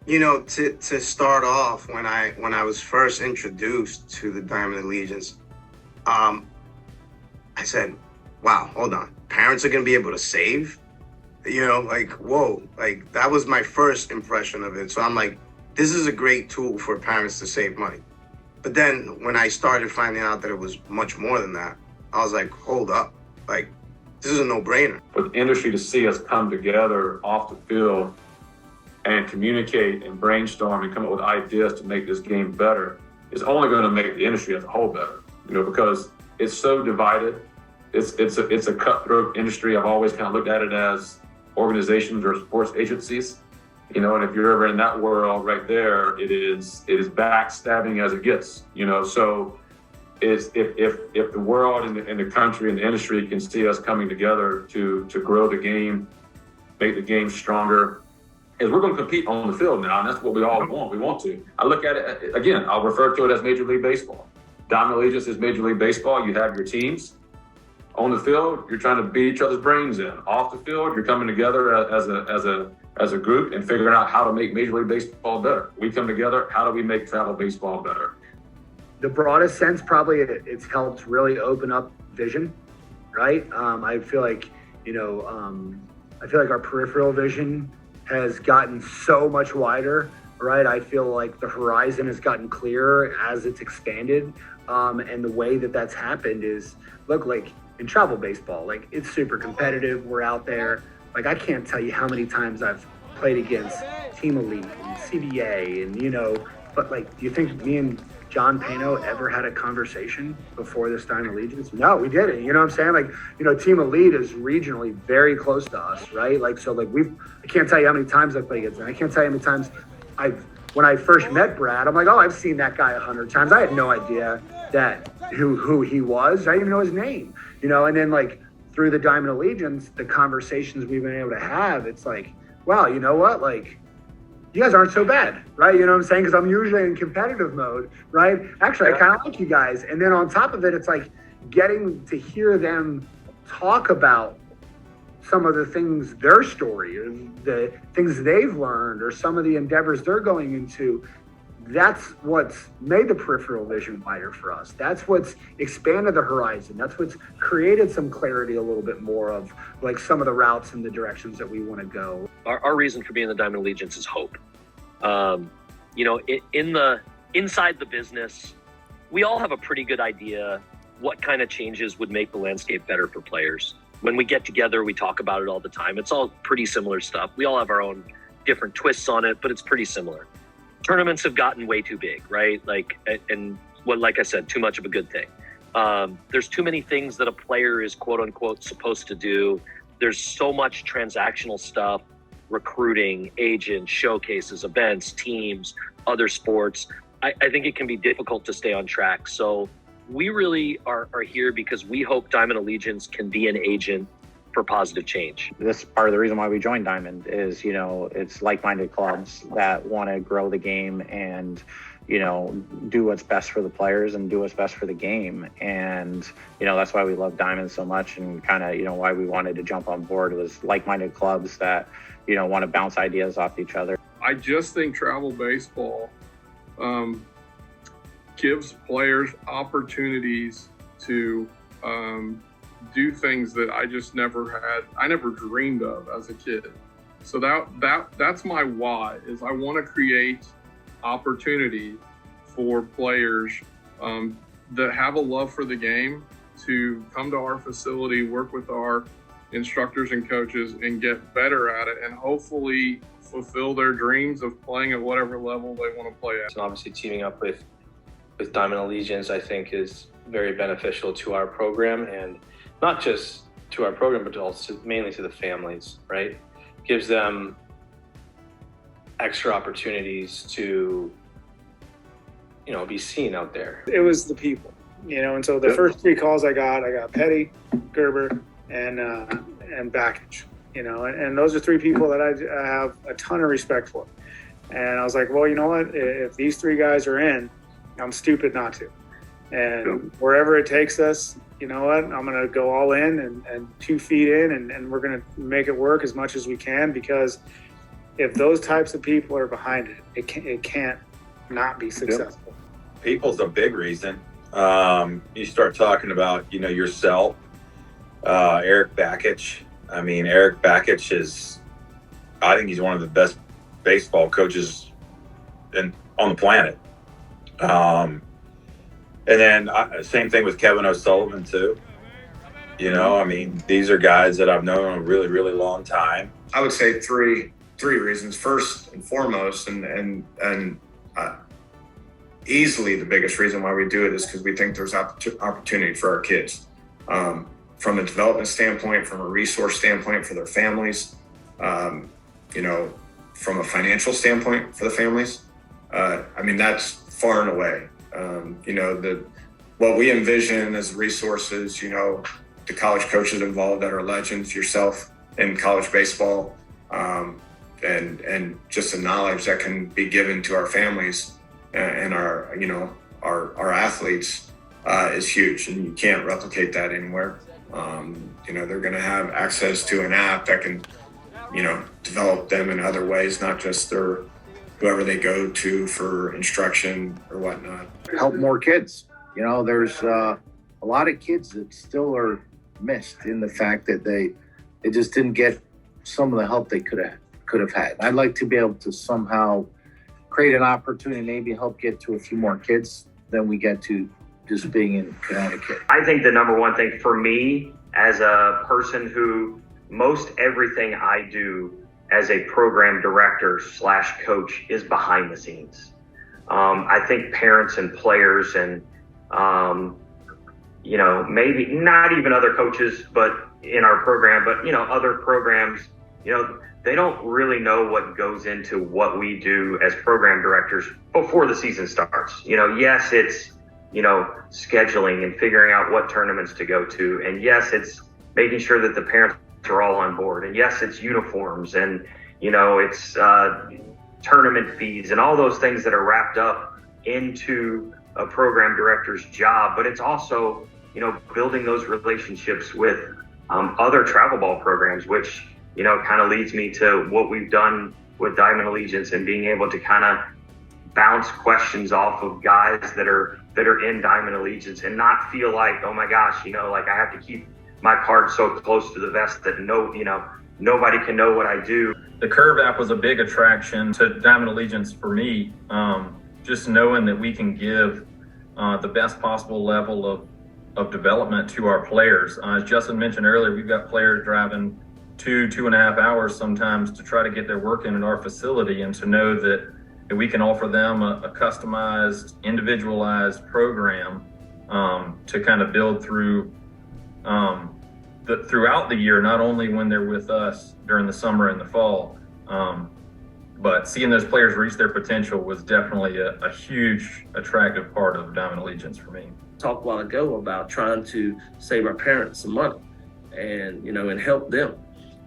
To start off, when I was first introduced to the Diamond Allegiance, um, I said, "Wow, hold on, parents are gonna be able to save." Like, whoa, like that was my first impression of it. So I'm like, this is a great tool for parents to save money. But then when I started finding out that it was much more than that, I was like, hold up, like this is a no-brainer. For the industry to see us come together off the field and communicate and brainstorm and come up with ideas to make this game better is only going to make the industry as a whole better. Because it's so divided. It's a cutthroat industry. I've always kind of looked at it as organizations or sports agencies. And if you're ever in that world right there, it is backstabbing as it gets. So if the world and the country and the industry can see us coming together to grow the game, make the game stronger, is we're going to compete on the field now, and that's what we all want. We want to. I look at it, again, I'll refer to it as Major League Baseball. Diamond Allegiance is Major League Baseball. You have your teams. On the field, you're trying to beat each other's brains in. Off the field, you're coming together as a group and figuring out how to make Major League Baseball better. We come together, how do we make travel baseball better? The broadest sense, probably it's helped really open up vision, right? I feel like, our peripheral vision has gotten so much wider, right? I feel like the horizon has gotten clearer as it's expanded. And the way that that's happened is, look, like in travel baseball, like it's super competitive. We're out there. Like I can't tell you how many times I've played against Team Elite and CBA and, but like, do you think me and John Pano ever had a conversation before this Diamond Allegiance? No, we didn't. You know what I'm saying? Like, Team Elite is regionally very close to us, right? Like, so like I can't tell you how many times I've played against them. I can't tell you how many times when I first met Brad, I'm like, oh, I've seen that guy 100 times. I had no idea that who he was. I didn't even know his name, and then like through the Diamond Allegiance, the conversations we've been able to have, it's like, wow, you know what? Like, you guys aren't so bad, right? You know what I'm saying? Because I'm usually in competitive mode, right? Actually, I kind of like you guys. And then on top of it, it's like getting to hear them talk about some of the things, their story, or the things they've learned, or some of the endeavors they're going into. That's what's made the peripheral vision wider for us. That's what's expanded the horizon. That's what's created some clarity a little bit more of like some of the routes and the directions that we want to go. Our reason for being the Diamond Allegiance is hope. Inside the business, we all have a pretty good idea what kind of changes would make the landscape better for players. When we get together, we talk about it all the time. It's all pretty similar stuff. We all have our own different twists on it, but it's pretty similar. Tournaments have gotten way too big, right? Like I said, too much of a good thing. There's too many things that a player is quote unquote supposed to do. There's so much transactional stuff, recruiting, agents, showcases, events, teams, other sports. I think it can be difficult to stay on track. So we really are here because we hope Diamond Allegiance can be an agent for positive change. This is part of the reason why we joined Diamond is, it's like-minded clubs that want to grow the game and, do what's best for the players and do what's best for the game. And, that's why we love Diamond so much and kind of, why we wanted to jump on board was like-minded clubs that, want to bounce ideas off each other. I just think travel baseball gives players opportunities to do things that I never dreamed of as a kid. So that's my why, is I want to create opportunity for players that have a love for the game to come to our facility, work with our instructors and coaches and get better at it and hopefully fulfill their dreams of playing at whatever level they want to play at. And obviously teaming up with Diamond Allegiance, I think, is very beneficial to our program, and not just to our program, but also mainly to the families, right? Gives them extra opportunities to, be seen out there. It was the people, and so the first three calls I got Petty, Gerber, and Backage, and those are three people that I have a ton of respect for. And I was like, well, you know what? If these three guys are in, I'm stupid not to. And wherever it takes us, you know what? I'm going to go all in and 2 feet in, and we're going to make it work as much as we can, because if those types of people are behind it, it can't not be successful. People's a big reason. You start talking about, yourself, Eric Bakich. I mean, Eric Bakich I think he's one of the best baseball coaches on the planet. And then same thing with Kevin O'Sullivan too. I mean, these are guys that I've known a really, really long time. I would say three reasons. First and foremost, and easily the biggest reason why we do it is because we think there's opportunity for our kids, from a development standpoint, from a resource standpoint for their families, from a financial standpoint for the families. I mean, that's far and away. What we envision as resources, the college coaches involved that are legends, yourself in college baseball, and just the knowledge that can be given to our families and our athletes is huge, and you can't replicate that anywhere. They're going to have access to an app that can, develop them in other ways, not just whoever they go to for instruction or whatnot. Help more kids. There's a lot of kids that still are missed in the fact that they just didn't get some of the help they could have had. I'd like to be able to somehow create an opportunity, maybe help get to a few more kids than we get to just being in Connecticut. I think the number one thing for me as a person who most everything I do as a program director / coach is behind the scenes. I think parents and players and, maybe not even other coaches, but in our program, but, other programs, they don't really know what goes into what we do as program directors before the season starts. Yes, it's, scheduling and figuring out what tournaments to go to. And yes, it's making sure that the parents are all on board. And yes, it's uniforms and, it's tournament fees and all those things that are wrapped up into a program director's job. But it's also, building those relationships with other travel ball programs, which, kind of leads me to what we've done with Diamond Allegiance and being able to kind of bounce questions off of guys that are in Diamond Allegiance and not feel like, oh my gosh, like I have to keep my card so close to the vest that nobody can know what I do. The Curve app was a big attraction to Diamond Allegiance for me. Just knowing that we can give the best possible level of development to our players. As Justin mentioned earlier, we've got players driving 2.5 hours sometimes to try to get their work in at our facility, and to know that we can offer them a customized, individualized program to kind of build through throughout the year, not only when they're with us during the summer and the fall, but seeing those players reach their potential was definitely a huge attractive part of Diamond Allegiance for me. Talked a while ago about trying to save our parents some money and, and help them.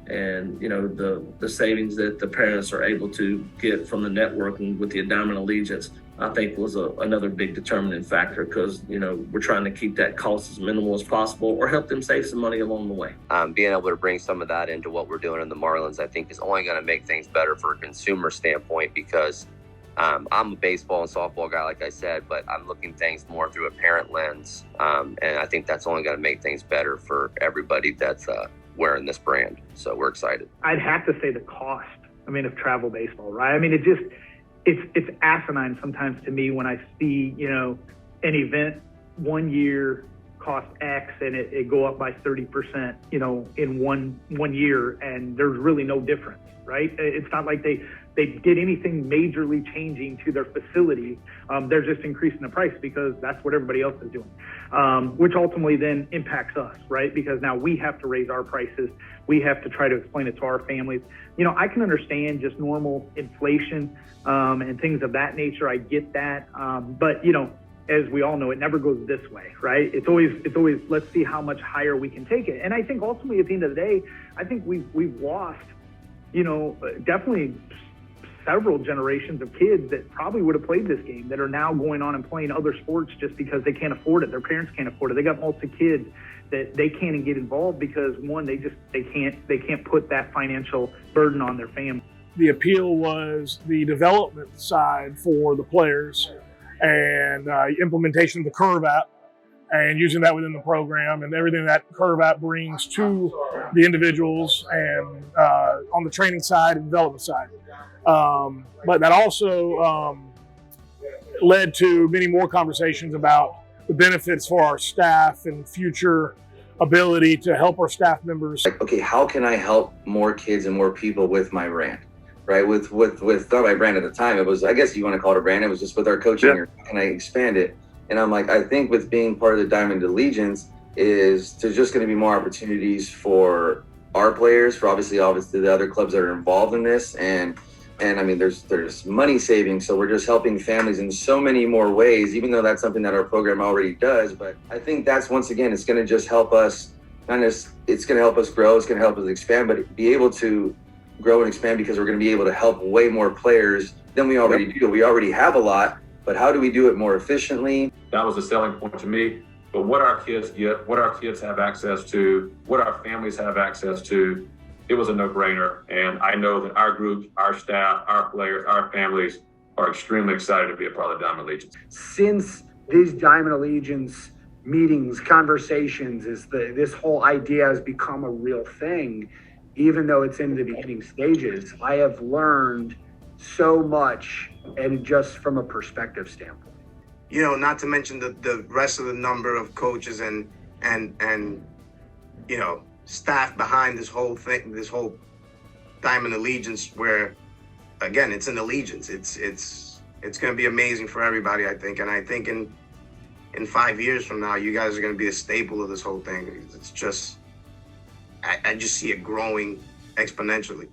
And, the savings that the parents are able to get from the networking with the Diamond Allegiance, I think was another big determining factor because, we're trying to keep that cost as minimal as possible or help them save some money along the way. Being able to bring some of that into what we're doing in the Marlins, I think is only going to make things better for a consumer standpoint because I'm a baseball and softball guy, like I said, but I'm looking things more through a parent lens. And I think that's only going to make things better for everybody that's wearing this brand. So we're excited. I'd have to say the cost, of travel baseball, right? It's asinine sometimes to me when I see, an event 1 year cost X and it go up by 30%, in one year, and there's really no difference, right? It's not like they did anything majorly changing to their facility. They're just increasing the price because that's what everybody else is doing, which ultimately then impacts us, right? Because now we have to raise our prices. We have to try to explain it to our families. I can understand just normal inflation and things of that nature. I get that. But, as we all know, it never goes this way, right? It's always let's see how much higher we can take it. And I think ultimately at the end of the day, I think we've lost, definitely several generations of kids that probably would have played this game that are now going on and playing other sports just because they can't afford it. Their parents can't afford it. They got multiple kids that they can't get involved because one, they can't put that financial burden on their family. the appeal was the development side for the players and implementation of the Curve app and using that within the program and everything that Curve app brings to the individuals and on the training side and development side. But that also led to many more conversations about the benefits for our staff and future ability to help our staff members. Like, okay, how can I help more kids and more people with my brand, right? With not my brand at the time, it was, I guess you want to call it a brand, it was just with our coaching, or how can I expand it? And I'm like, I think with being part of the Diamond Allegiance is there's just going to be more opportunities for our players, for obviously the other clubs that are involved in this. And I mean, there's money savings. So we're just helping families in so many more ways, even though that's something that our program already does. But I think that's, once again, it's going to just help us, it's going to help us grow, it's going to help us expand, but be able to grow and expand because we're going to be able to help way more players than we already do. We already have a lot, but how do we do it more efficiently? That was a selling point to me. But what our kids get, what our kids have access to, what our families have access to, it was a no-brainer. And I know that our group, our staff, our players, our families are extremely excited to be a part of the Diamond Allegiance. Since these Diamond Allegiance meetings, conversations, this whole idea has become a real thing, even though it's in the beginning stages, I have learned so much, and just from a perspective standpoint. You know, not to mention the rest of the number of coaches and you know, staff behind this whole thing, this whole Diamond Allegiance, where again, it's an allegiance. It's going to be amazing for everybody, I think. And I think in 5 years from now, you guys are going to be a staple of this whole thing. It's just, I just see it growing exponentially.